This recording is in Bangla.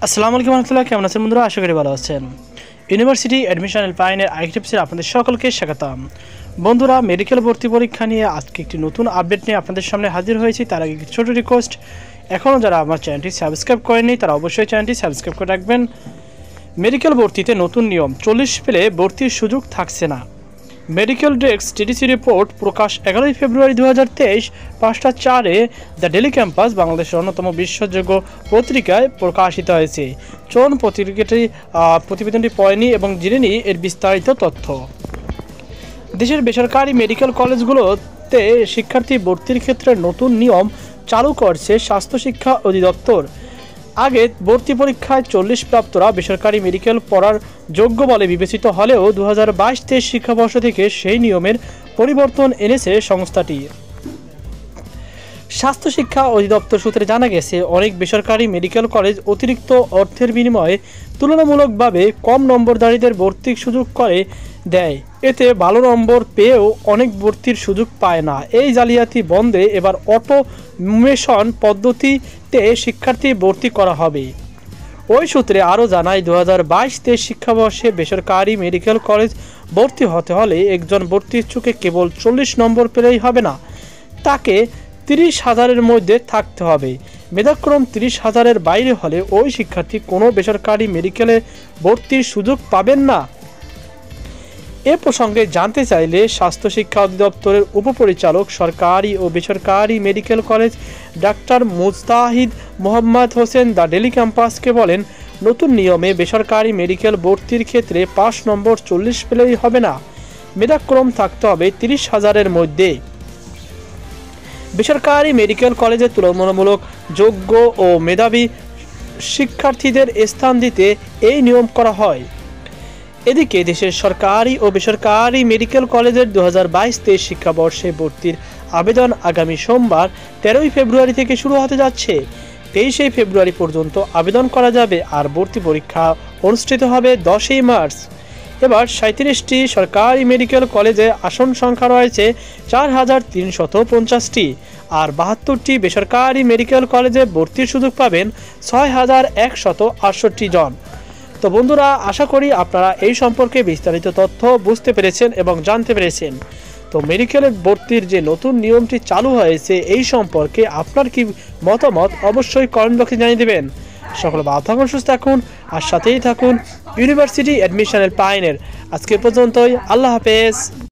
আসসালামু আলাইকুম রহমতুল্লাহ, কেমন আছেন বন্ধুরা? আশা করি ভালো আছেন। ইউনিভার্সিটি অ্যাডমিশন হেল্পলাইনের আরেকটি এপিসোডে আপনাদের সকলকে স্বাগতম। বন্ধুরা, মেডিকেল ভর্তি পরীক্ষা নিয়ে আজকে একটি নতুন আপডেট নিয়ে আপনাদের সামনে হাজির হয়েছি। তার আগে ছোট রিকোয়েস্ট, এখনও যারা আমার চ্যানেলটি সাবস্ক্রাইব করেননি তারা অবশ্যই চ্যানেলটি সাবস্ক্রাইব করে রাখবেন। মেডিকেল ভর্তিতে নতুন নিয়ম, 40 পেলে ভর্তির সুযোগ থাকছে না। মেডিকেল ডেস্ক টিডিসি রিপোর্ট প্রকাশ 11 ফেব্রুয়ারি 2023 5টা 4-এ দ্য ডেলি ক্যাম্পাস বাংলাদেশের অন্যতম বিশ্বাসযোগ্য পত্রিকায় প্রকাশিত হয়েছে। চলুন প্রতিবেদনটি পড়েনি এবং জেনে নিই এর বিস্তারিত তথ্য। দেশের বেসরকারি মেডিকেল কলেজগুলোতে শিক্ষার্থী ভর্তির ক্ষেত্রে নতুন নিয়ম চালু করছে স্বাস্থ্য শিক্ষা অধিদপ্তর। আগে ভর্তি পরীক্ষায় 40 প্রাপ্তরা বেসরকারি মেডিকেল পড়ার যোগ্য বলে বিবেচিত হলেও 2022-23 শিক্ষাবর্ষ থেকে সেই নিয়মের পরিবর্তন এনেছে সংস্থাটি। স্বাস্থ্য শিক্ষা অধিদপ্তর সূত্রে জানা গেছে, অনেক বেসরকারি মেডিকেল কলেজ অতিরিক্ত অর্থের বিনিময়ে তুলনামূলকভাবে কম নম্বরধারীদের ভর্তির সুযোগ করে দেয়। এতে ভালো নম্বর পেয়েও অনেক ভর্তির সুযোগ পায় না। এই জালিয়াতি বন্ধে এবার অটোমেশন পদ্ধতিতে শিক্ষার্থী ভর্তি করা হবে। ওই সূত্রে আরও জানায়, 2022-23 শিক্ষাবর্ষে বেসরকারি মেডিকেল কলেজ ভর্তি হতে হলে একজন ভর্তি ইচ্ছুকে কেবল 40 নম্বর পেলেই হবে না, তাকে 30,000-এর মধ্যে থাকতে হবে। মেধাক্রম 30,000-এর বাইরে হলে ওই শিক্ষার্থী কোনো বেসরকারি মেডিকেলে ভর্তির সুযোগ পাবেন না। এ প্রসঙ্গে জানতে চাইলে স্বাস্থ্য শিক্ষা অধিদপ্তরের উপপরিচালক সরকারি ও বেসরকারি medical college doctor Mustahid Mohammad Hossain the daily ক্যাম্পাসকে বলেন, নতুন নিয়মে বেসরকারি মেডিকেল ভর্তির ক্ষেত্রে পাস নম্বর 40 পেলেই হবে না, মেধাক্রম থাকতে হবে 30,000-এর মধ্যে। বেসরকারি মেডিকেল কলেজে তুলনামূলক যোগ্য ও মেধাবী শিক্ষার্থীদের স্থান দিতে এই নিয়ম করা হয়। এদিকে দেশের সরকারি ও বেসরকারি মেডিকেল কলেজের 2022-23 শিক্ষাবর্ষে ভর্তির আবেদন আগামী সোমবার 13 ফেব্রুয়ারি থেকে শুরু হতে যাচ্ছে। 23 ফেব্রুয়ারি পর্যন্ত আবেদন করা যাবে আর ভর্তি পরীক্ষা অনুষ্ঠিত হবে 10 মার্চ। এবার 37টি সরকারি মেডিকেল কলেজে আসন সংখ্যা রয়েছে 4,350টি আর 72টি বেসরকারি মেডিকেল কলেজে ভর্তির সুযোগ পাবেন 6,168 জন। তো বন্ধুরা, আশা করি আপনারা এই সম্পর্কে বিস্তারিত তথ্য বুঝতে পেরেছেন এবং জানতে পেরেছেন। তো মেডিকেলের ভর্তির যে নতুন নিয়মটি চালু হয়েছে এই সম্পর্কে আপনার কি মতামত অবশ্যই কমেন্ট বক্সে জানিয়ে দেবেন। সকলে ভালো থাকুন, সুস্থ থাকুন আর সাথেই থাকুন ইউনিভার্সিটি অ্যাডমিশন হেল্পলাইনের। আজকের পর্যন্তই, আল্লাহ হাফেজ।